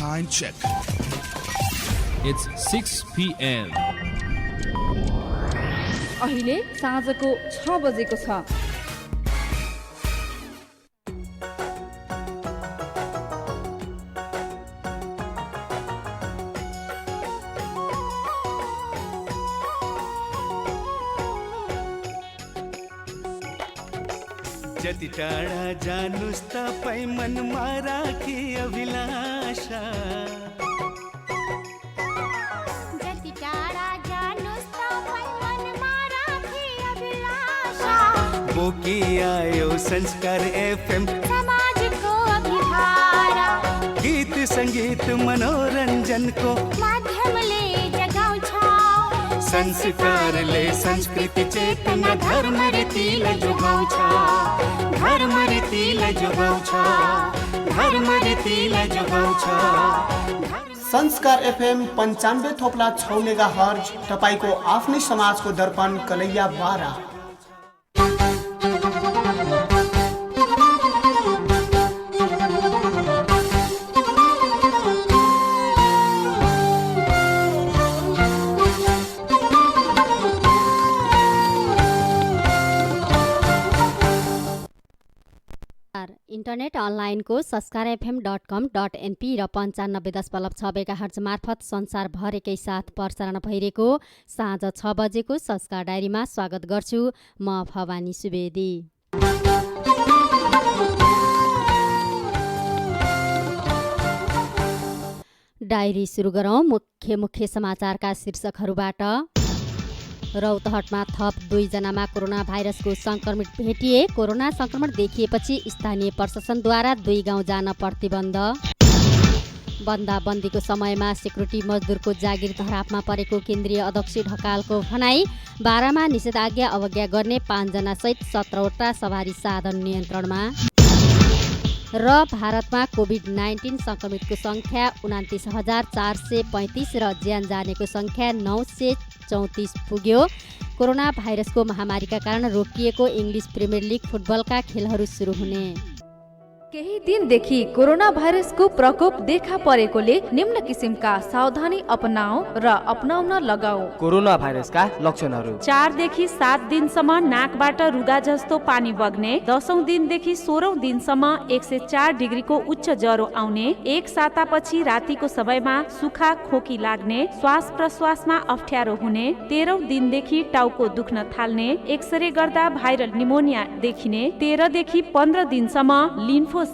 time check. It's 6 p.m. अहिले साँझको 6 बजेको छ। जति टाढा जानुस् तपाईं मनमा राखी अभिलाषा, जति टाढा जानुस् तपाईं मनमा राखी अभिलाषा, बोकी आयो संस्कार एफएम समाजको अभिधारा, गीत संगीत मनोरञ्जनको माध्यमले जगाउँछ, संस्कारले संस्कृति चेतना धर्म रीतिलाई जोगाउँछ, धर्म रीतिलाई जोगाउँछ, धर्म रीतिलाई जोगाउँछ। संस्कार एफएम 95.6 मेगाहर्ज तपाईको आफ्नै समाजको दर्पण कलैया 12। इन्टरनेट अनलाइनको sanskaarfm.com.np र 95.6 मेगाहर्ज मार्फत संसारभरिकै साथ प्रसारण भइरहेको साँझ 6 बजेको संस्कार डायरीमा स्वागत गर्छु। म भवानी सुवेदी। डायरी सुरु गरौँ मुख्य समाचारका शीर्षकहरूबाट। रौतहटमा थप 2 जनामा कोरोना भाइरसको संक्रमित भेटिए। कोरोना संक्रमण देखिएपछि स्थानीय प्रशासनद्वारा 2 गाउँ जान प्रतिबन्ध। बन्दाबन्दीको समयमा सेक्युरिटी मजदुरको जागिर धरापमा परेको केन्द्रीय अध्यक्ष ढकालको भनाई। 12मा निषेधाज्ञा अवज्ञा गर्ने 5 जना सहित 17वटा सवारी साधन नियन्त्रणमा। र भारतमा कोभिड-19 संक्रमितको संख्या 29,435 र ज्यान जानेको संख्या 934 पुग्यो। कोरोना भाइरसको महामारीका कारण रोकिएको इङ्ग्लिस प्रिमियर लिग फुटबलका खेलहरू सुरु हुने। केही दिनदेखि कोरोना भाइरसको प्रकोप देखा परेकोले निम्न किसिमका सावधानी अपनाऊ र अपनाउन लगाऊ। कोरोना भाइरसका लक्षणहरू: 4 देखि 7 दिनसम्म नाकबाट रुगा जस्तो पानी बग्ने, 10औं दिनदेखि 16औं दिनसम्म 104 डिग्रीको उच्च ज्वरो आउने, 1 सातापछि रातिको समयमा सुखा खोकी लाग्ने, श्वास प्रश्वासमा अप्ठ्यारो हुने, 13औं दिनदेखि टाउको दुख्न थाल्ने, एक्सरे गर्दा भाइरल निमोनिया देखिने, 13 देखि 15 दिनसम्म लिम्फोसाइट्स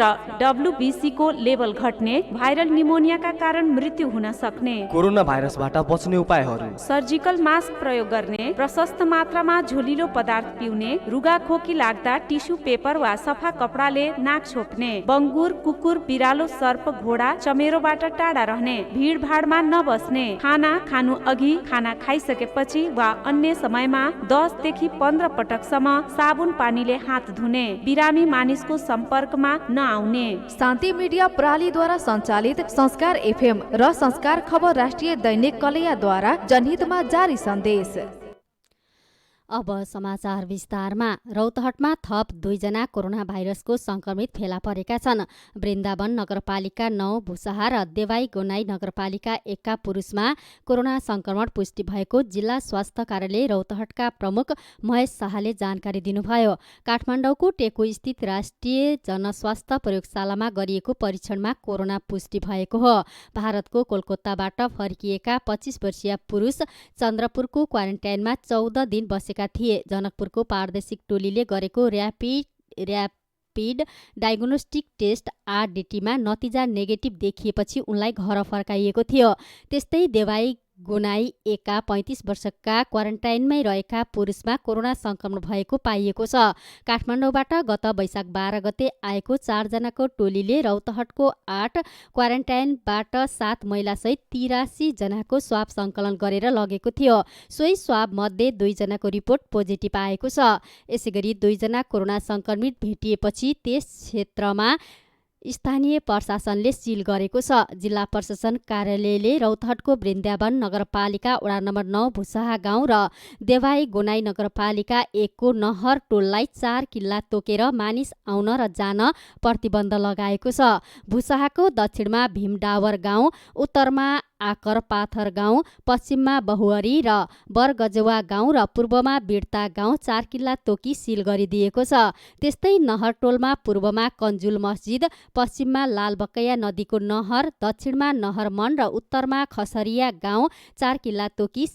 र WBC को लेभल घट्ने, भाइरल निमोनियाका कारण मृत्यु हुन सक्ने। कोरोना भाइरसबाट बच्ने उपायहरू: सर्जिकल मास्क प्रयोग गर्ने, प्रशस्त मात्रामा झोलिलो पदार्थ पिउने, रुगा खोकी लाग्दा टिस्यु पेपर वा सफा कपडाले नाक छोप्ने, बङ्गुर, कुकुर, बिरालो, सर्प, घोडा, चमेरोबाट टाढा रहने, भिडभाडमा नबस्ने, खाना खानु अघि, खाना खाइसकेपछि वा अन्य समयमा 10 देखि 15 पटकसम्म साबुन पानीले हात धुने, बिरामी मानिसको सम्पर्कमा नआउने। शान्ति मिडिया प्रणालीद्वारा सञ्चालित संस्कार एफएम र संस्कार खबर राष्ट्रिय दैनिक कलैयाद्वारा जनहितमा जारी सन्देश। अब समाचार विस्तारमा। रौतहटमा थप 2 जना कोरोना भाइरसको संक्रमित फेला परेका छन्। वृन्दावन नगरपालिका 9 भुसाहा र देवाई गोनाई नगरपालिका 1 का पुरुषमा कोरोना संक्रमण पुष्टि भएको जिल्ला स्वास्थ्य कार्यालय रौतहटका प्रमुख महेश शाहले जानकारी दिनुभयो। काठमाडौँको टेको स्थित राष्ट्रिय जनस्वास्थ्य प्रयोगशालामा गरिएको परीक्षणमा कोरोना पुष्टि भएको हो। भारतको कोलकाताबाट फर्किएका 25 वर्षीय पुरुष चन्द्रपुरको क्वारेन्टाइनमा 14 दिन बसेका थिए। जनकपुरको प्रादेशिक टोलीले गरेको र्यापिड डायग्नोस्टिक टेस्ट RDT-मा नतिजा नेगेटिभ देखिएपछि उनलाई घर फर्काइएको थियो। त्यस्तै देवाई गोनाई 1 का 35 वर्षका क्वारेन्टाइनमै रहेका पुरुषमा कोरोना संक्रमण भएको पाइएको छ। काठमाडौँबाट गत वैशाख 12 गते आएको 4 जनाको टोलीले रौतहटको 8 क्वारेन्टाइनबाट 7 महिलासहित 83 जनाको स्वाब सङ्कलन गरेर लगेको थियो। सोही स्वाब मध्ये 2 जनाको रिपोर्ट पोजिटिभ आएको छ। यसैगरी 2 जना कोरोना संक्रमित भेटिएपछि त्यस क्षेत्रमा स्थानीय प्रशासनले सिल गरेको छ। जिल्ला प्रशासन कार्यालयले रौतहटको वृन्दावन नगरपालिका वडा नम्बर 9 भुसाहा गाउँ र देवाई गोनाई नगरपालिका 1 को नहर टोललाई 4 किल्ला तोकेर मानिस आउन र जान प्रतिबन्ध लगाएको छ। भुसाहाको दक्षिणमा भीमडावर गाउँ, उत्तरमा आकर पाथर गाउँ, पश्चिममा बहुअरी र बरगजवा गाउँ र पूर्वमा बिर्ता गाउँ 4 किल्ला तोकी सिल गरिदिएको छ। त्यस्तै नहरटोलमा पूर्वमा कन्जुल मस्जिद, पश्चिममा लालबकैया नदीको नहर, दक्षिणमा नहरमन र उत्तरमा खसरिया गाउँ 4 किल्ला तोकी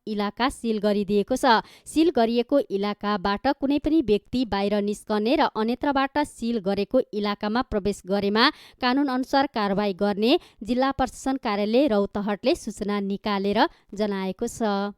इलाका सिल गरिदिएको छ। सिल गरिएको इलाकाबाट कुनै पनि व्यक्ति बाहिर निस्कने र अन्यत्रबाट सिल गरेको इलाकामा प्रवेश गरेमा कानून अनुसार कारबाही गर्ने जिल्ला प्रशासन कार्यालय रौतहटले सूचना निकालेर जनाएको छ।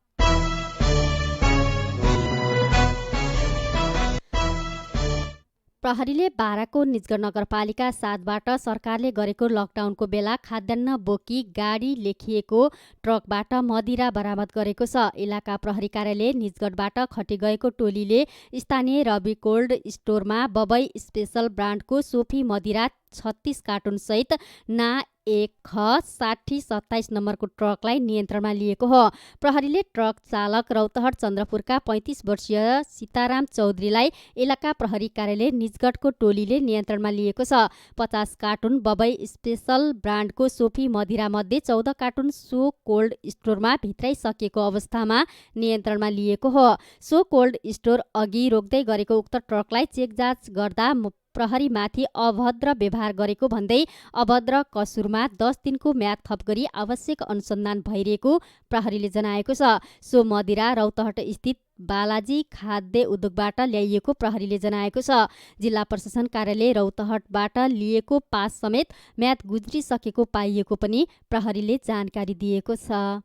प्रहरीले बाराको निजगढ नगरपालिका 7बाट सरकारले गरेको लकडाउनको बेला खाद्यान्न बोकी गाडी लेखिएको ट्रकबाट मदिरा बरामद गरेको छ। इलाका प्रहरी कार्यालय निजगढबाट खटी गएको टोलीले स्थानीय रवि कोल्ड स्टोरमा बबई स्पेशल ब्रान्डको सोफी मदिरा 36 कार्टुन सहित ना 1X6027 नम्बरको ट्रकलाई नियन्त्रणमा लिएको हो। प्रहरीले ट्रक चालक रौतहट चन्द्रपुरका 35 वर्षीय सीताराम चौधरीलाई इलाका प्रहरी कार्यालय निजगढको टोलीले नियन्त्रणमा लिएको छ। 50 कार्टुन बबई स्पेशल ब्रान्डको सोफी मदिरा मध्ये 14 कार्टुन सो कोल्ड स्टोरमा भित्राइसकेको अवस्थामा नियन्त्रणमा लिएको हो। सो कोल्ड स्टोर अघि रोक्दै गरेको उक्त ट्रकलाई चेक जाँच गर्दा प्रहरीमाथि अभद्र व्यवहार गरेको भन्दै अभद्र कसुरमा 10 दिनको म्याद थप गरी आवश्यक अनुसन्धान भइरहेको प्रहरीले जनाएको छ। सो मदिरा रौतहट स्थित बालाजी खाद्य उद्योगबाट ल्याइएको प्रहरीले जनाएको छ। जिल्ला प्रशासन कार्यालय रौतहटबाट लिएको पास समेत म्याद गुज्रिसकेको पाइएको पनि प्रहरीले जानकारी दिएको छ।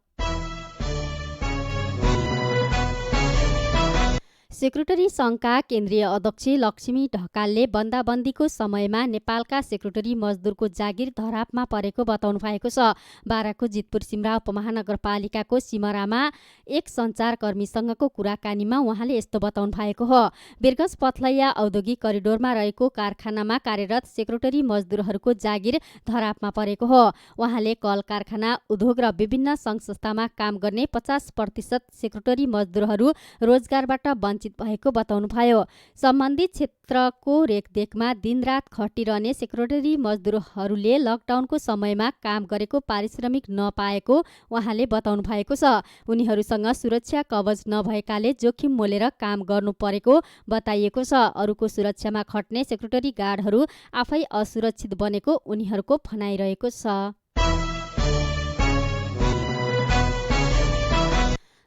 सेक्रेटरी सङ्घका केन्द्रीय अध्यक्ष लक्ष्मी ढकालले बन्दाबन्दीको समयमा नेपालका सेक्रेटरी मजदुरको जागिर धरापमा परेको बताउनु भएको छ। बाराको जितपुर सिमरा उपमहानगरपालिकाको सिमरामा एक सञ्चारकर्मीसँगको कुराकानीमा उहाँले यस्तो बताउनु भएको हो। बिरगंज पथलैया औद्योगिक करिडोरमा रहेको कारखानामा कार्यरत सेक्रेटरी मजदुरहरूको जागिर धरापमा परेको हो। उहाँले कल कारखाना, उद्योग र विभिन्न सङ्घ संस्थामा काम गर्ने 50% सेक्रेटरी मजदुरहरू रोजगारबाट वञ्चित भएको बताउनुभयो। सम्बन्धित क्षेत्रको रेखदेखमा दिनरात खटिरहने सेक्रेटरी मजदुरहरूले लकडाउनको समयमा काम गरेको पारिश्रमिक नपाएको उहाँले बताउनु भएको छ। उनीहरूसँग सुरक्षा कवच नभएकाले जोखिम मोलेर काम गर्नु परेको बताइएको छ। अरूको सुरक्षामा खट्ने सेक्रेटरी गार्डहरू आफै असुरक्षित बनेको उनीहरूको भनाइरहेको छ।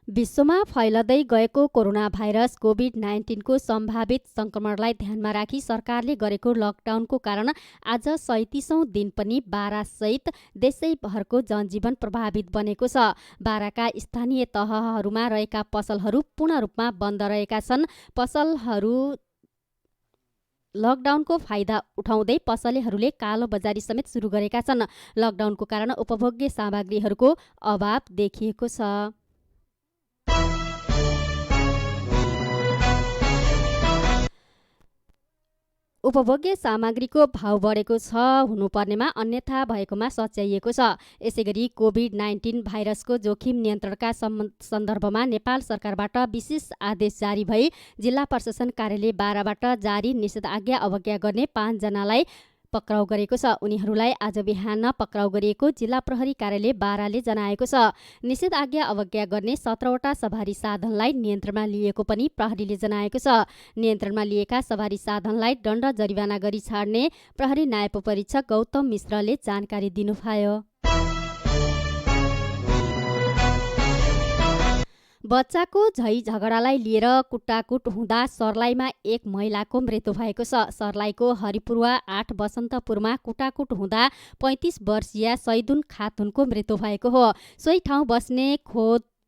विश्वमा फैलदै गएको कोरोना भाइरस कोभिड-19 को सम्भावित संक्रमणलाई ध्यानमा राखी सरकारले गरेको लकडाउनको कारण आज 37औं दिन पनि बारा सहित देशैभरको जनजीवन प्रभावित बनेको छ। बाराका स्थानीय तहहरूमा रहेका पसलहरू पूर्ण रूपमा बन्द रहेका छन्। पसलहरू लकडाउनको फाइदा उठाउँदै पसलेहरूले कालो बजारी समेत सुरु गरेका छन्। लकडाउनको कारण उपभोग्य सामग्रीहरूको अभाव देखिएको छ। उपभोग्य सामग्रीको भाव बढेको छ हुनुपर्नेमा अन्यथा भएकोमा सच्याइएको छ। यसैगरी कोभिड-19 भाइरसको जोखिम नियन्त्रणका सन्दर्भमा नेपाल सरकारबाट विशेष आदेश जारी भई जिल्ला प्रशासन कार्यालय बाराबाट जारी निषेधाज्ञा अवज्ञा गर्ने 5 जनालाई पक्राउ गरेको छ। उनीहरूलाई आज बिहान पक्राउ गरिएको जिल्ला प्रहरी कार्यालय बाराले जनाएको छ। निषेधाज्ञा अवज्ञा गर्ने 17वटा सवारी साधनलाई नियन्त्रणमा लिएको पनि प्रहरीले जनाएको छ। नियन्त्रणमा लिएका सवारी साधनलाई दण्ड जरिवाना गरी छाड्ने प्रहरी नायब परीक्षक गौतम मिश्रले जानकारी दिनुभयो। बच्चाको झै झगडालाई लिएर कुटाकुट हुँदा सर्लाईमा एक महिलाको मृत्यु भएको छ। सर्लाईको हरिपुरवा 8 बसन्तपुरमा कुटाकुट हुँदा 35 वर्षीय सैदुन खातुनको मृत्यु भएको हो। सोही ठाउँ बस्ने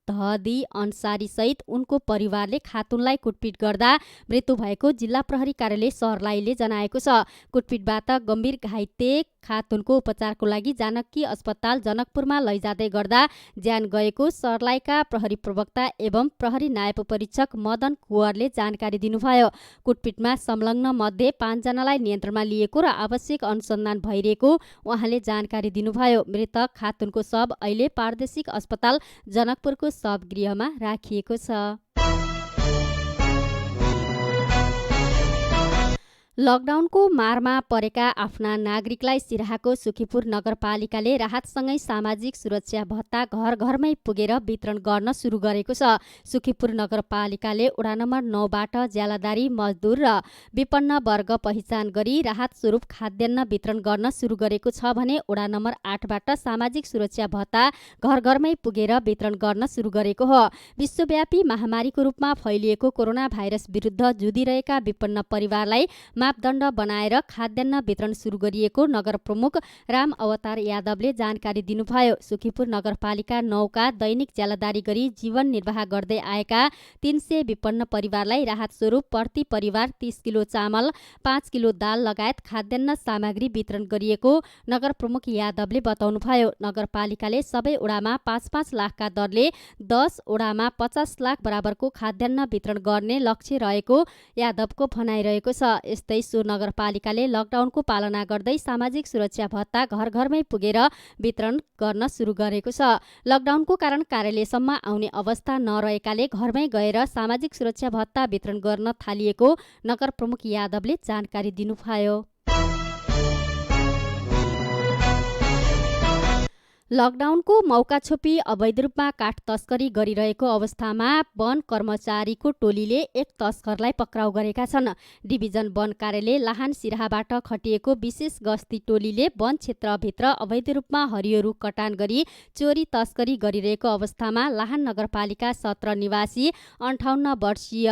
तहदी अन्सारी सहित उनको परिवारले खातुनलाई कुटपिट गर्दा मृत्यु भएको जिल्ला प्रहरी कार्यालय सर्लाहीले जनाएको छ। कुटपिटबाट गम्भीर घाइते खातुनको उपचारको लागि जानकी अस्पताल जनकपुरमा लैजाँदै गर्दा ज्यान गएको सर्लाहीका प्रहरी प्रवक्ता एवं प्रहरी नायब परीक्षक मदन कुवरले जानकारी दिनुभयो। कुटपिटमा संलग्न मध्ये 5 जनालाई नियन्त्रणमा लिएको र आवश्यक अनुसन्धान भइरहेको उहाँले जानकारी दिनुभयो। मृतक खातुनको शव अहिले प्रादेशिक अस्पताल जनकपुरको शवगृहमा राखिएको छ। लकडाउनको मारमा परेका आफ्ना नागरिकलाई सिराहाको सुखीपुर नगरपालिकाले राहतसँगै सामाजिक सुरक्षा भत्ता घर घरमै पुगेर वितरण गर्न सुरु गरेको छ। सुखीपुर नगरपालिकाले वडा नम्बर 9बाट ज्यालादारी मजदुर र विपन्न वर्ग पहिचान गरी राहत स्वरूप खाद्यान्न वितरण गर्न सुरु गरेको छ भने वडा नम्बर 8बाट सामाजिक सुरक्षा भत्ता घर घरमै पुगेर वितरण गर्न सुरु गरेको हो। विश्वव्यापी महामारीको रूपमा फैलिएको कोरोना भाइरस विरुद्ध जुधिरहेका विपन्न परिवारलाई मापदण्ड बनाएर खाद्यान्न वितरण सुरु गरिएको नगर प्रमुख राम अवतार यादवले जानकारी दिनुभयो। सुखीपुर नगरपालिका 9का दैनिक ज्यालादारी गरी जीवन निर्वाह गर्दै आएका 300 विपन्न परिवारलाई राहत स्वरूप प्रति परिवार 30 किलो चामल, 5 किलो दाल लगायत खाद्यान्न सामग्री वितरण गरिएको नगर प्रमुख यादवले बताउनुभयो। नगरपालिकाले सबै वडामा 5-5 लाखका दरले 10 वडामा 50 लाख बराबरको खाद्यान्न वितरण गर्ने लक्ष्य रहेको यादवको भनाइरहेको छ। यस्तै सो नगरपालिकाले लकडाउनको पालना गर्दै सामाजिक सुरक्षा भत्ता घर घरमै पुगेर वितरण गर्न सुरु गरेको छ। लकडाउनको कारण कार्यालयसम्म आउने अवस्था नरहेकाले घरमै गएर सामाजिक सुरक्षा भत्ता वितरण गर्न थालिएको नगर प्रमुख यादवले जानकारी दिनुभयो। लकडाउनको मौका छोपी अवैध रूपमा काठ तस्करी गरिरहेको अवस्थामा वन कर्मचारीको टोलीले एक तस्करलाई पक्राउ गरेका छन्। डिभिजन वन कार्यालय लाहान सिराहाबाट खटिएको विशेष गस्ती टोलीले वन क्षेत्रभित्र अवैध रूपमा हरियो रुख कटान गरी चोरी तस्करी गरिरहेको अवस्थामा लाहान नगरपालिका 17 निवासी 58 वर्षीय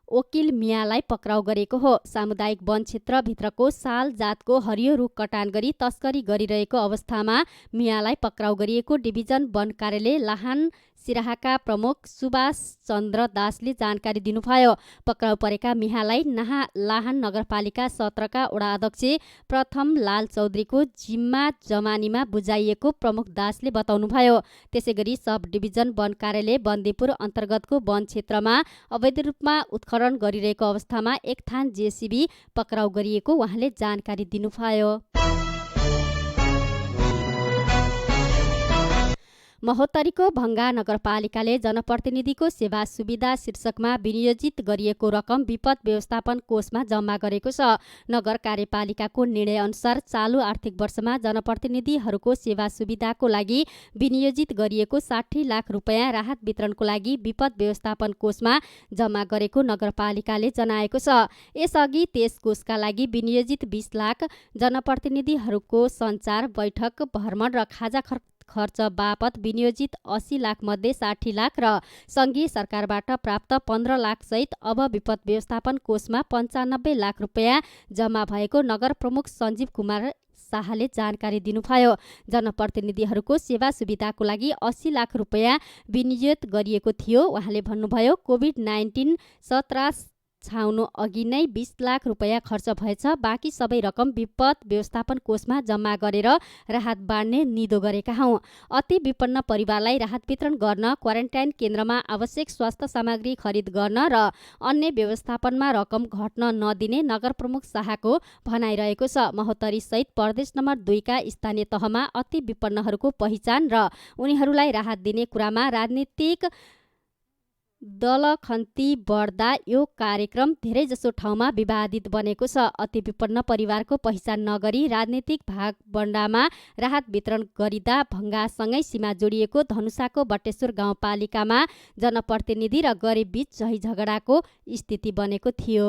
वकिल मियालाई पक्राउ गरेको हो। सामुदायिक वन क्षेत्रभित्रको साल जातको हरियो रुख कटान गरी तस्करी गरिरहेको अवस्थामा मियालाई पक्राउ गरिएको डिभिजन वन कार्यालय लाहान सिराहाका प्रमुख सुभाष चन्द्र दासले जानकारी दिनुभयो। पक्राउ परेका मियालाई लाहान नगरपालिका 17का वडा अध्यक्ष प्रथम लाल चौधरीको जिम्मा जमानीमा बुझाइएको प्रमुख दासले बताउनुभयो। त्यसैगरी सब डिभिजन वन कार्यालय बन्दीपुर अन्तर्गतको वन क्षेत्रमा अवैध रूपमा उत्खनन गरिरहेको अवस्थामा एक थान जेसीबी पक्राउ गरिएको उहाँले जानकारी दिनुभयो। महोत्तरीको भङ्गा नगरपालिकाले जनप्रतिनिधिको सेवा सुविधा शीर्षकमा विनियोजित गरिएको रकम विपद व्यवस्थापन कोषमा जम्मा गरेको छ। नगर कार्यपालिकाको निर्णय अनुसार चालु आर्थिक वर्षमा जनप्रतिनिधिहरूको सेवा सुविधाको लागि विनियोजित गरिएको 60 लाख रुपैयाँ राहत वितरणको लागि विपद व्यवस्थापन कोषमा जम्मा गरेको नगरपालिकाले जनाएको छ। यसअघि त्यस कोषका लागि विनियोजित 20 लाख, जनप्रतिनिधिहरूको सञ्चार, बैठक, भ्रमण र खाजा खर्च बापत विनियोजित 80 लाख मध्ये 60 लाख र संघीय सरकारबाट प्राप्त 15 लाख सहित अब विपद व्यवस्थापन कोषमा 95 लाख रुपैयाँ जम्मा भएको नगर प्रमुख सञ्जीव कुमार शाहले जानकारी दिनुभयो। जनप्रतिनिधिहरूको सेवा सुविधाको लागि 80 लाख रुपैयाँ विनियोजित गरिएको थियो। उहाँले भन्नुभयो, कोभिड-19 17 छाउनु अघि नै 20 लाख रुपैयाँ खर्च भएछ। बाँकी सबै रकम विपद व्यवस्थापन कोषमा जम्मा गरेर राहत बाँड्ने निधो गरेका हौं। अति विपन्न परिवारलाई राहत वितरण गर्न, क्वारेन्टाइन केन्द्रमा आवश्यक स्वास्थ्य सामग्री खरिद गर्न र अन्य व्यवस्थापनमा रकम घट्न नदिने नगर प्रमुख शाहको भनाइरहेको छ। महोत्तरी सहित प्रदेश नम्बर 2 का स्थानीय तहमा अति विपन्नहरूको पहिचान र उनीहरूलाई राहत दिने कुरामा राजनीतिक दलखन्ती बढ्दा यो कार्यक्रम धेरैजसो ठाउँमा विवादित बनेको छ। अति विपन्न परिवारको पहिचान नगरी राजनीतिक भागबण्डामा राहत वितरण गरिँदा भङ्गासँगै सीमा जोडिएको धनुषाको बटेश्वर गाउँपालिकामा जनप्रतिनिधि र गरिब बीच झै झगडाको स्थिति बनेको थियो।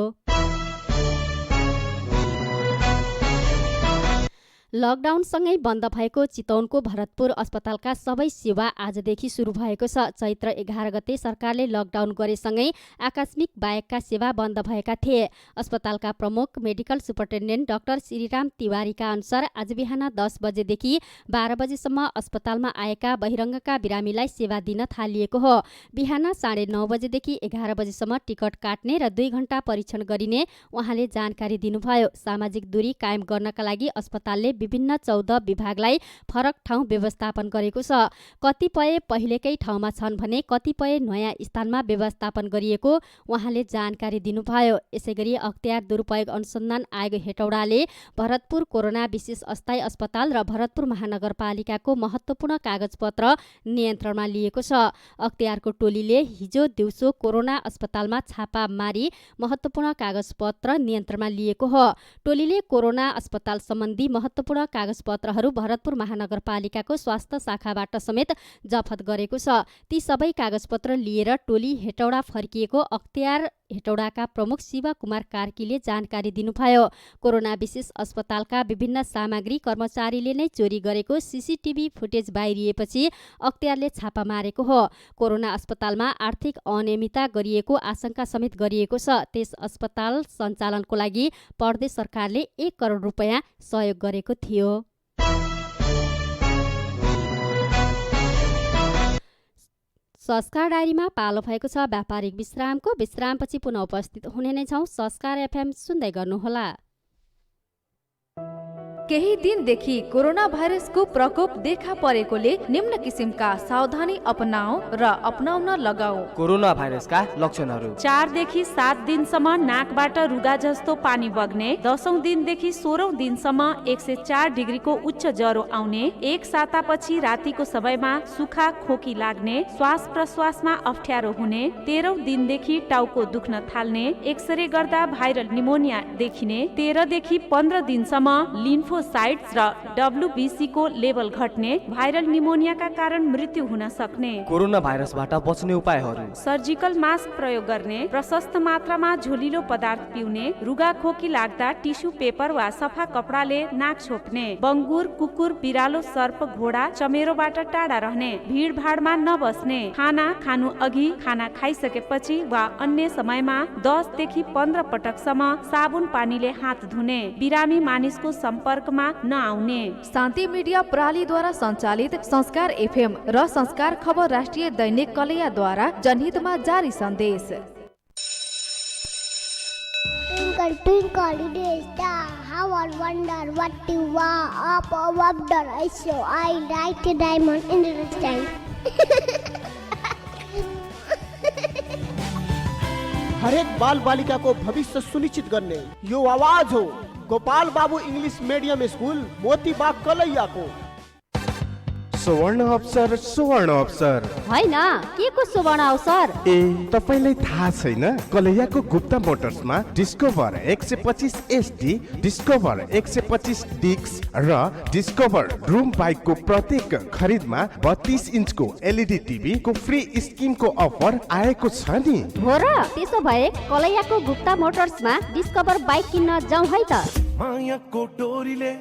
लकडाउनसँगै बन्द भएको चितवनको भरतपुर अस्पतालका सबै सेवा आजदेखि सुरु भएको छ। चैत्र 11 गते सरकारले लकडाउन गरेसँगै आकस्मिक बाहेकका सेवा बन्द भएका थिए। अस्पतालका प्रमुख मेडिकल सुपरिन्टेन्डेन्ट डाक्टर श्रीराम तिवारीका अनुसार आज बिहान 10 बजेदेखि 12 बजेसम्म अस्पतालमा आएका बहिरङ्गका बिरामीलाई सेवा दिन थालिएको हो। बिहान 9:30 बजेदेखि 11 बजेसम्म टिकट काट्ने र 2 घण्टा परीक्षण गरिने उहाँले जानकारी दिनुभयो। सामाजिक दूरी कायम गर्नका लागि अस्पतालले विभिन्न 14 विभागलाई फरक ठाउँ व्यवस्थापन गरेको छ। कतिपय पहिलेकै ठाउँमा छन् भने कतिपय नयाँ स्थानमा व्यवस्थापन गरिएको उहाँले जानकारी दिनुभयो। यसैगरी अख्तियार दुरुपयोग अनुसन्धान आयोग हेटौडाले भरतपुर कोरोना विशेष अस्थायी अस्पताल र भरतपुर महानगरपालिकाको महत्त्वपूर्ण कागजपत्र नियन्त्रणमा लिएको छ। अख्तियारको टोलीले हिजो दिउँसो कोरोना अस्पतालमा छापा मारी महत्त्वपूर्ण कागजपत्र नियन्त्रणमा लिएको हो। टोलीले कोरोना अस्पताल सम्बन्धी महत्त्वपूर्ण कागजपत्रहरू भरतपुर महानगरपालिकाको स्वास्थ्य शाखाबाट समेत जफत गरेको छ। ती सबै कागजपत्र लिएर टोली हेटौडा फर्किएको अख्तियार हेटौडाका प्रमुख शिव कुमार कार्कीले जानकारी दिनुभयो। कोरोना विशेष अस्पतालका विभिन्न सामग्री कर्मचारीले नै चोरी गरेको सीसीटीभी फुटेज बाहिरिएपछि अख्तियारले छापा मारेको हो। कोरोना अस्पतालमा आर्थिक अनियमितता गरिएको आशंका समेत गरिएको छ। त्यस अस्पताल सञ्चालनको लागि प्रदेश सरकारले 1 करोड रुपैयाँ सहयोग गरेको थियो। संस्कार डायरीमा पालो भएको छ व्यापारिक विश्रामको। विश्रामपछि पुनः उपस्थित हुने नै छौँ। संस्कार एफएम सुन्दै गर्नुहोला। केही दिनदेखि कोरोना भाइरसको प्रकोप देखा परेकोले निम्न किसिमका सावधानी अपनाऊ र अपनाउन लगाऊ। कोरोना भाइरसका लक्षणहरू: 4 देखि 7 दिनसम्म नाकबाट रुगा जस्तो पानी बग्ने, 10औं दिनदेखि 16औं दिनसम्म 104 डिग्रीको उच्च ज्वरो आउने, 1 सातापछि रातिको समयमा सुखा खोकी लाग्ने, श्वास प्रश्वासमा अप्ठ्यारो हुने, 13औं दिनदेखि टाउको दुख्न थाल्ने, एक्सरे गर्दा भाइरल निमोनिया देखिने, 13 देखि 15 दिनसम्म लिम्फोसाइट्स र WBC को लेभल घट्ने, भाइरल निमोनियाका कारण मृत्यु हुन सक्ने। कोरोना भाइरसबाट बच्ने उपायहरू: सर्जिकल मास्क प्रयोग गर्ने, प्रशस्त मात्रामा झोलिलो पदार्थ पिउने, रुगा खोकी लाग्दा टिस्यु पेपर वा सफा कपडाले नाक छोप्ने, बङ्गुर, कुकुर, बिरालो, सर्प, घोडा, चमेरोबाट टाढा रहने, भिडभाडमा नबस्ने, खाना खानु अघि, खाना खाइसकेपछि वा अन्य समयमा 10 देखि 15 पटकसम्म साबुन पानीले हात धुने, बिरामी मानिसको सम्पर्कमा नआउने। शान्ति मिडिया प्रणालीद्वारा सञ्चालित संस्कार एफएम र संस्कार खबर राष्ट्रिय दैनिक कलैयाद्वारा जनहितमा जारी सन्देश। Twinkle, twinkle, little star, how I wonder what you are. Up above the rainbow, I like a diamond in the sky. हरेक बाल बालिका को भविष्य सुनिश्चित गर्ने यो आवाज हो Gopal Babu English medium school Motibag Kalaiya को। सुवर्ण अवसर होइन के को सुवर्ण अवसर? ए तपाईलाई थाहा छैन? कलैयाको गुप्ता मोटर्समा डिस्कभर 125 SD, डिस्कभर 125 डिक्स र डिस्कभर ड्रुम बाइकको प्रत्येक खरिदमा 32 इन्चको LED टिभी को फ्री स्किमको अफर आएको छ नि। हो र? त्यसो भए कलैयाको गुप्ता मोटर्समा डिस्कभर बाइक किन्न जाउँ है त। मायाको डोरीले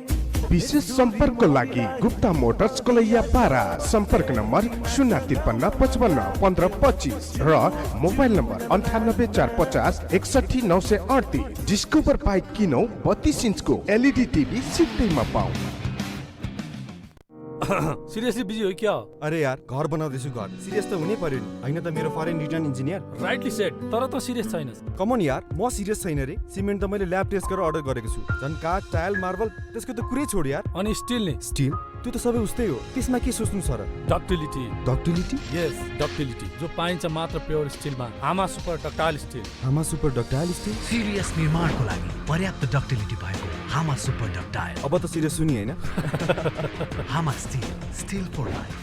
विशेष सम्पर्कको लागि गुप्ता मोटर्स कलैया पारा। सम्पर्क नम्बर 053 55 15 25 र मोबाइल नम्बर 98450 61 938। डिस्कभर बाइक किनौ, 32 इन्चको LED टिभी सित्तैमा पाऊ। सिरियसली बिजी हो क्या? अरे यार घर बनाउँदैछु घर। सिरियस त हुनै पर्यो नि, हैन त मेरो foreign return engineer. Rightly shed, तर त सिरियस छैनस्। कम अन यार, म सिरियस छैन रे। सिमेन्ट त मैले ल्याब टेस्ट गरेर अर्डर गरेको छु। झन् काठ, टाइल, मार्बल त्यसको त कुरै छोड यार। अनि स्टिल नि? स्टिल त्यो त सबै उस्तै हो। त्यसमा के सोच्नु छ र? डक्टिलिटी। डक्टिलिटी? यस, डक्टिलिटी जो पाइन्छ मात्र प्योर स्टिलमा। हामा सुपर डक्टाइल स्टिल। हामा सुपर डक्टाइल स्टिल सिरियस निर्माणको लागि पर्याप्त डक्टिलिटी भएको हामा सुपर डक्टाइल। अब त सिरियस सुनि हैन? हामा स्टिल, स्टिल फर लाइफ।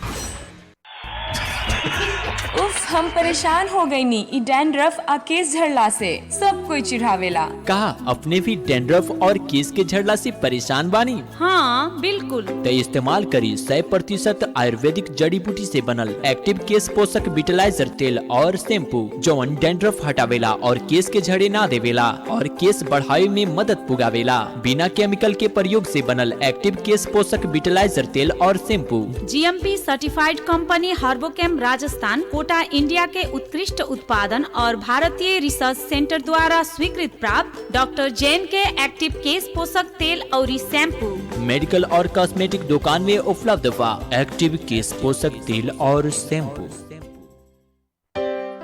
उफ, हम परेशान हो गई नी ई डैंड्रफ आ केस झड़ला से। सब कोई चिढ़ावेला। कहा अपने भी डैंड्रफ और केस के झड़ला से परेशान बानी? हाँ बिल्कुल। तो इस्तेमाल करी 100% आयुर्वेदिक जड़ी बूटी से बनल एक्टिव केस पोषक विटलाइजर तेल और शैम्पू जौन डैंड्रफ हटावेला और केस के झड़े ना देवेला और केस बढ़ावे में मदद पुगावेला। बिना केमिकल के प्रयोग से बनल एक्टिव केस पोषक विटलाइजर तेल और shampoo. GMP certified company Herbochem Rajasthan Kota India के उत्कृष्ट उत्पादन और भारतीय रिसर्च सेंटर द्वारा स्वीकृत प्राप्त डॉक्टर जैन के एक्टिव केस पोषक तेल और शैम्पू मेडिकल और कॉस्मेटिक दुकान में उपलब्ध बा एक्टिव केस पोषक तेल और शैम्पू।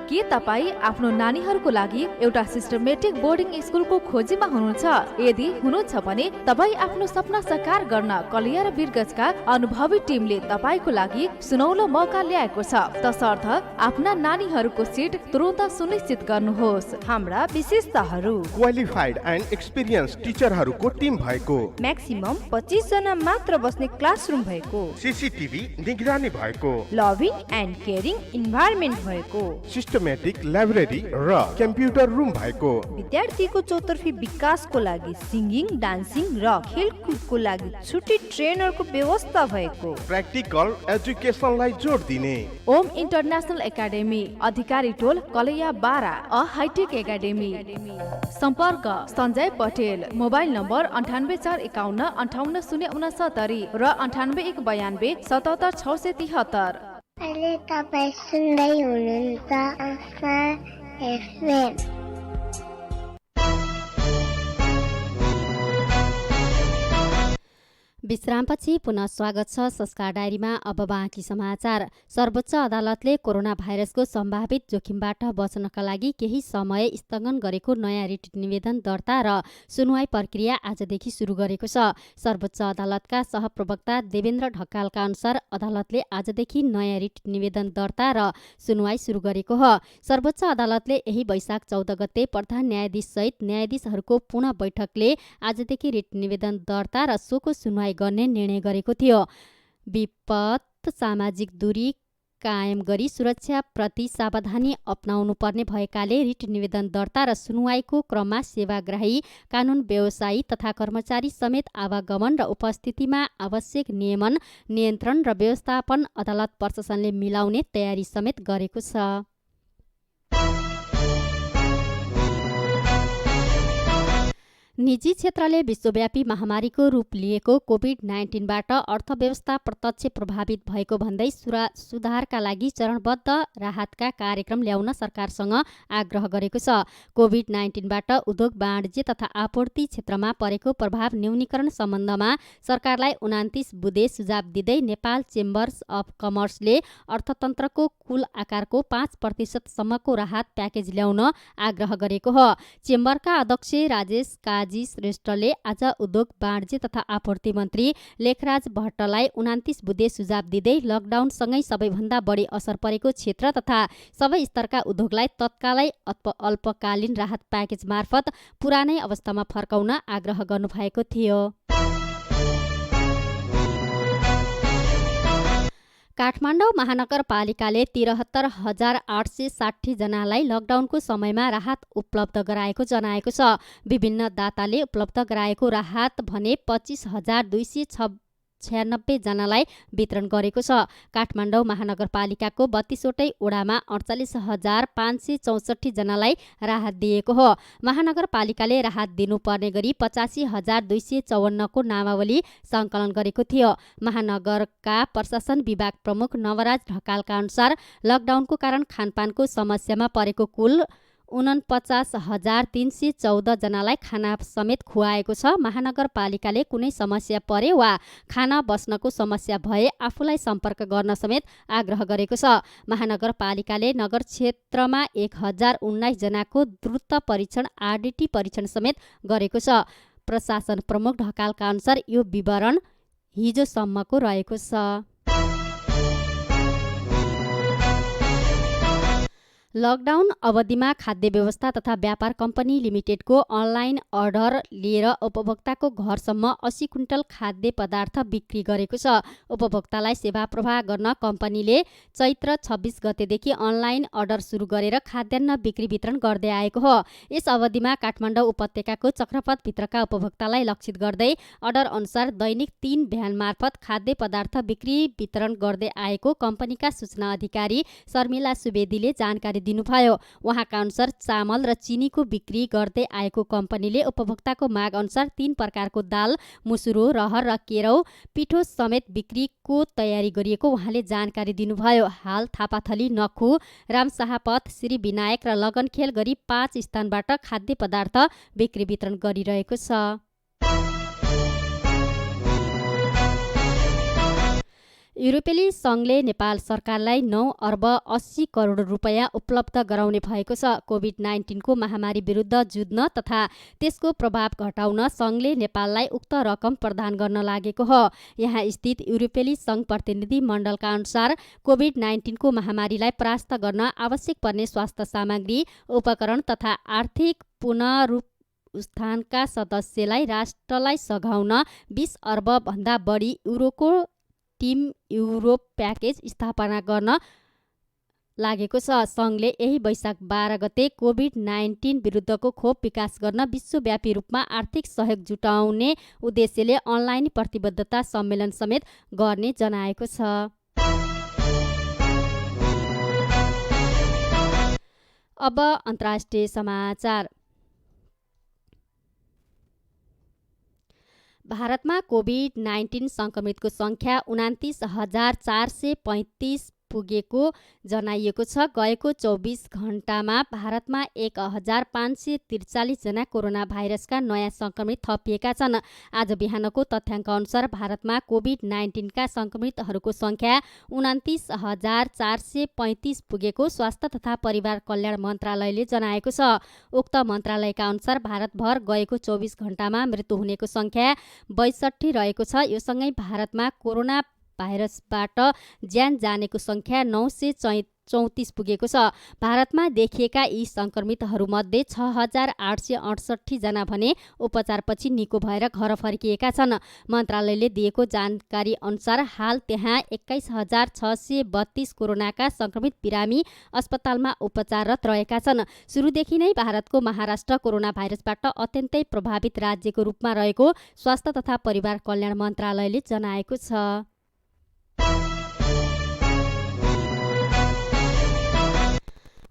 के तपाईँ आफ्नो नानीहरूको लागि एउटा सिस्टमेटिक बोर्डिङ स्कुलको खोजीमा हुनुहुन्छ? यदि हुनुहुन्छ भने तपाईँ आफ्नो सपना साकार गर्न कलिया र बिरगजका अनुभवी टिमले तपाईको लागि सुनौलो मौका ल्याएको छ। तसर्थ आफ्ना नानीहरूको सिट तुरुन्त सुनिश्चित गर्नुहोस्। हाम्रा विशेषताहरू क्वालिफाइड एन्ड एक्सपिरियन्स टिचरहरूको टिम भएको, म्याक्सिमम 25 जना मात्र बस्ने क्लासरुम भएको, सीसीटीभी निगरानी भएको, लभिङ एन्ड केयरिङ इन्भाइरोमेन्ट भएको, सिस्टमेटिक लाइब्रेरी र कम्प्युटर रुम भएको, विद्यार्थीको चौतर्फी विकासको लागि सिंगिङ, डान्सिङ र खेलकुदको लागि छुट्टी ट्रेनरको व्यवस्था भएको, प्र्याक्टिकल एजुकेसनलाई जोड दिने ओम इन्टरनेशनल एकाडेमी अधिकारी टोल कलैया 12 अ हाइटेक एकाडेमी। सम्पर्क सञ्जय पटेल, मोबाइल नम्बर 9845 58069 र 9892 77673। अहिले तपाईँ सुन्दै हुनुहुन्छ आशा एफएम। विश्रामपछि पुनः स्वागत छ संस्कार डायरीमा। अब बाँकी समाचार। सर्वोच्च अदालतले कोरोना भाइरसको सम्भावित जोखिमबाट बच्नका लागि केही समय स्थगन गरेको नयाँ रिट निवेदन दर्ता र सुनवाई प्रक्रिया आजदेखि सुरु गरेको छ। सर्वोच्च अदालतका सहप्रवक्ता देवेन्द्र ढकालका अनुसार अदालतले आजदेखि नयाँ रिट निवेदन दर्ता र सुनवाई सुरु गरेको हो। सर्वोच्च अदालतले यही वैशाख 14 गते प्रधान न्यायाधीश सहित न्यायाधीशहरूको पुनः बैठकले आजदेखि रिट निवेदन दर्ता र सोको सुनवाई गर्ने निर्णय गरेको थियो। विपद, सामाजिक दूरी कायम गरी सुरक्षा प्रति सावधानी अपनाउनु पर्ने भएकाले रिट निवेदन दर्ता र सुनवाईको क्रममा सेवाग्राही, कानुन व्यवसायी तथा कर्मचारी समेत आवागमन र उपस्थितिमा आवश्यक नियमन, नियन्त्रण र व्यवस्थापन अदालत प्रशासनले मिलाउने तयारी समेत गरेको छ। निजी क्षेत्रले विश्वव्यापी महामारीको रूप लिएको कोभिड-19बाट अर्थव्यवस्था प्रत्यक्ष प्रभावित भएको भन्दै सुधारका लागि चरणबद्ध राहतका कार्यक्रम ल्याउन सरकारसँग आग्रह गरेको छ। कोभिड-19बाट उद्योग वाणिज्य तथा आपूर्ति क्षेत्रमा परेको प्रभाव न्यूनीकरण सम्बन्धमा सरकारलाई 29 बुँदे सुझाव दिँदै नेपाल चेम्बर्स अफ कमर्सले अर्थतन्त्रको कुल आकारको 5% सम्मको राहत प्याकेज ल्याउन आग्रह गरेको हो। चेम्बरका अध्यक्ष राजेश काजी श्रेष्ठले आज उद्योग वाणिज्य तथा आपूर्ति मन्त्री लेखराज भट्टलाई 29 बुँदे सुझाव दिँदै लकडाउनसँगै सबैभन्दा बढी असर परेको क्षेत्र तथा सबै स्तरका उद्योगलाई तत्कालै अल्पकालीन राहत प्याकेज मार्फत पुरानै अवस्थामा फर्काउन आग्रह गर्नुभएको थियो। काठमाडौँ महानगरपालिकाले 73,860 जनालाई लकडाउनको समयमा राहत उपलब्ध गराएको जनाएको छ। विभिन्न दाताले उपलब्ध गराएको राहत भने 25,296 जनालाई वितरण गरेको छ। काठमाडौँ महानगरपालिकाको 32 वटै ओडामा 48,564 जनालाई राहत दिएको हो। महानगरपालिकाले राहत दिनुपर्ने गरी 85,254 को नामावली सङ्कलन गरेको थियो। महानगरका प्रशासन विभाग प्रमुख नवराज ढकालका अनुसार लकडाउनको कारण खानपानको समस्यामा परेको कुल 49,314 जनालाई खाना समेत खुवाएको छ। महानगरपालिकाले कुनै समस्या परे वा खाना बस्नको समस्या भए आफूलाई सम्पर्क गर्न समेत आग्रह गरेको छ। महानगरपालिकाले नगर क्षेत्रमा 1019 जनाको द्रुत परीक्षण आरडीटी परीक्षण समेत गरेको छ। प्रशासन प्रमुख ढकालका अनुसार यो विवरण हिजोसम्मको रहेको छ। लकडाउन अवधिमा खाद्य व्यवस्था तथा व्यापार कम्पनी लिमिटेडको अनलाइन अर्डर लिएर उपभोक्ताको घरसम्म 80 क्विन्टल खाद्य पदार्थ बिक्री गरेको छ। उपभोक्तालाई सेवा प्रवाह गर्न कम्पनीले चैत्र 26 गतेदेखि अनलाइन अर्डर सुरु गरेर खाद्यान्न बिक्री वितरण गर्दै आएको हो। यस अवधिमा काठमाडौँ उपत्यकाको चक्रपथभित्रका उपभोक्तालाई लक्षित गर्दै अर्डर अनुसार दैनिक 3 भ्यान मार्फत खाद्य पदार्थ बिक्री वितरण गर्दै आएको कम्पनीका सूचना अधिकारी शर्मिला सुवेदीले जानकारी दिनुभयो। उहाँका अनुसार चामल र चिनीको बिक्री गर्दै आएको कम्पनीले उपभोक्ताको माग अनुसार 3 प्रकारको दाल, मुसुरो, रहर र केरौ पिठो समेत बिक्रीको तयारी गरिएको उहाँले जानकारी दिनुभयो। हाल थापाथली, नखु, रामशाहपथ, श्री विनायक र लगनखेल गरी 5 स्थानबाट खाद्य पदार्थ बिक्री वितरण गरिरहेको छ। युरोपेली सङ्घले नेपाल सरकारलाई 9 अर्ब 80 करोड रुपैयाँ उपलब्ध गराउने भएको छ। कोभिड-19 को महामारी विरुद्ध जुझ्न तथा त्यसको प्रभाव घटाउन सङ्घले नेपाललाई उक्त रकम प्रदान गर्न लागेको हो। यहाँ स्थित युरोपेली सङ्घ प्रतिनिधि मण्डलका अनुसार कोभिड-19 को महामारीलाई परास्त गर्न आवश्यक पर्ने स्वास्थ्य सामग्री, उपकरण तथा आर्थिक पुनरुत्थानका सदस्यलाई राष्ट्रलाई सघाउन 20 अर्ब भन्दा बढी युरोको टिम युरोप प्याकेज स्थापना गर्न लागेको छ। सङ्घले यही वैशाख 12 गते कोभिड-19 विरुद्धको खोप विकास गर्न विश्वव्यापी रूपमा आर्थिक सहयोग जुटाउने उद्देश्यले अनलाइन प्रतिबद्धता सम्मेलन समेत गर्ने जनाएको छ। अब अन्तर्राष्ट्रिय समाचार। भारतमा कोभिड-19 संक्रमितको संख्या 29,435 पुगेको जनाइएको छ। गएको 24 घण्टामा भारतमा 1,543 जना कोरोना भाइरसका नयाँ संक्रमित थपिएका छन्। आज बिहानको तथ्याङ्क अनुसार भारतमा कोभिड-19 का संक्रमितहरूको संख्या 29,435 पुगेको स्वास्थ्य तथा परिवार कल्याण मन्त्रालयले जनाएको छ। उक्त मन्त्रालयका अनुसार भारतभर गएको 24 घण्टामा मृत्यु हुनेको संख्या 62 रहेको छ। यो सँगै भारतमा कोरोना भाइरसबाट ज्यान जानेको संख्या 934 पुगेको छ। भारतमा देखिएका यी संक्रमितहरूमध्ये 6,868 जना भने उपचारपछि निको भएर घर फर्किएका छन्। मन्त्रालयले दिएको जानकारी अनुसार हाल त्यहाँ 21,632 कोरोनाका संक्रमित बिरामी अस्पतालमा उपचाररत रहेका छन्। सुरुदेखि नै भारतको महाराष्ट्र कोरोना भाइरसबाट अत्यन्तै प्रभावित राज्यको रूपमा रहेको स्वास्थ्य तथा परिवार कल्याण मन्त्रालयले जनाएको छ।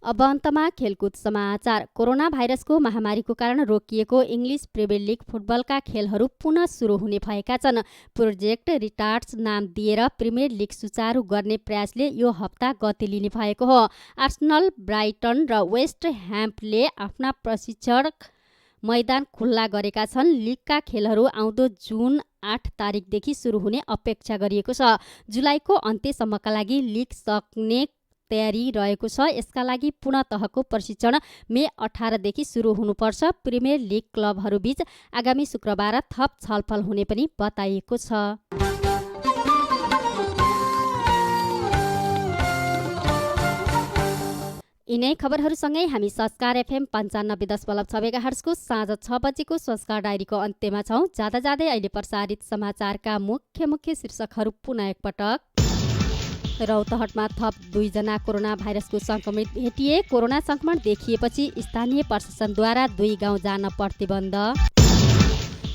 अब अन्तमा खेलकुद समाचार। कोरोना भाइरसको महामारीको कारण रोकिएको इङ्ग्लिस प्रिमियर लिग फुटबलका खेलहरू पुनः सुरु हुने भएका छन्। प्रोजेक्ट रिटार्ड्स नाम दिएर प्रिमियर लिग सुचारू गर्ने प्रयासले यो हप्ता गति लिने भएको हो। आर्सेनल, ब्राइटन र वेस्ट ह्याम्पले आफ्ना प्रशिक्षण मैदान खुल्ला गरेका छन्। लिगका खेलहरू आउँदो जुन 8 तारिकदेखि सुरु हुने अपेक्षा गरिएको छ। जुलाईको अन्त्यसम्मका लागि लिग सक्ने तयारी रहेको छ। यसका लागि पूर्ण तहको प्रशिक्षण मे 18 देखि सुरु हुनुपर्छ। प्रिमियर लिग क्लबहरूबीच आगामी शुक्रबार थप छलफल हुने पनि बताइएको छ। यिनै खबरहरूसँगै हामी संस्कार FM 95.6 मेगाहर्जको साँझ 6 बजेको संस्कार डायरीको अन्त्यमा छौँ। जाँदा जाँदै अहिले प्रसारित समाचारका मुख्य शीर्षकहरू पुनः एकपटक। रौतहटमा थप 2 जना कोरोना भाइरसको संक्रमित भेटिए। कोरोना संक्रमण देखिएपछि स्थानीय प्रशासनद्वारा 2 गाउँ जान प्रतिबन्ध।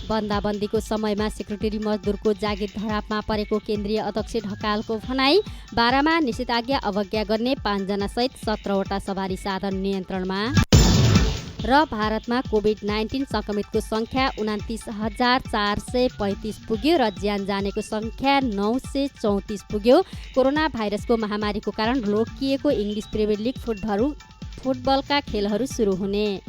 बन्दाबन्दीको समयमा सेक्रेटरी मजदुरको जागिर धरापमा परेको केन्द्रीय अध्यक्ष ढकालको भनाई। बारामा निषेधाज्ञा अवज्ञा गर्ने 5 जना सहित 17वटा सवारी साधन नियन्त्रणमा। र भारतमा कोभिड-19 संक्रमितको संख्या 29,435 पुग्यो र ज्यान जानेको संख्या 934 पुग्यो। कोरोना भाइरसको महामारीको कारण रोकिएको इङ्ग्लिस प्रिमियर लिग फुटबलका खेलहरू सुरु हुने।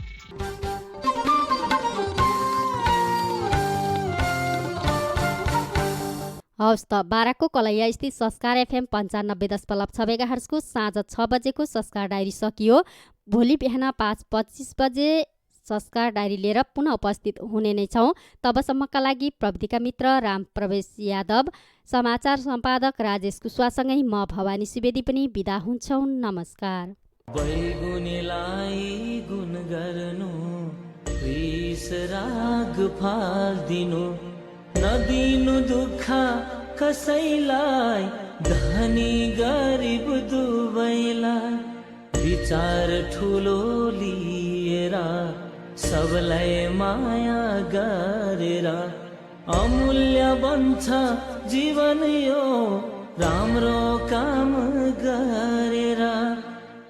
हवस् त, बाराको कलैया स्थित संस्कार FM 95.6 मेगाहर्जको साँझ 6 बजेको संस्कार डायरी सकियो। भोलि बिहान 5:25 बजे संस्कार डायरी लिएर पुनः उपस्थित हुने नै छौँ। तबसम्मका लागि प्रविधिका मित्र राम प्रवेश यादव, समाचार सम्पादक राजेश कुशवासँगै म भवानी सुवेदी पनि बिदा हुन्छौँ। नमस्कार। बैगुनेलाई गुण गर्नु विष राग फाल्दिनु नदिनु दुःख कसैलाई धनी गरिब दुवैलाई विचार ठुलो लिएर सबलाई माया गरेर अमूल्य बन्छ जीवन यो राम्रो काम गरेर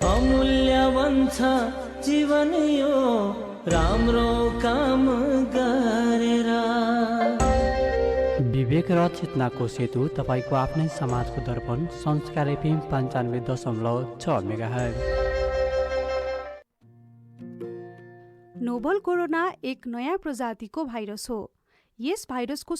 अमूल्य बन्छ जीवन यो राम्रो काम गरेर। विवेक र चेतनाको सेतु तपाईँको आफ्नै समाजको दर्पण संस्कार एफएम 95.6 मेगाहर्ज। नोभल कोरोना एक नयाँ प्रजातिको भाइरस हो। यस भाइरसको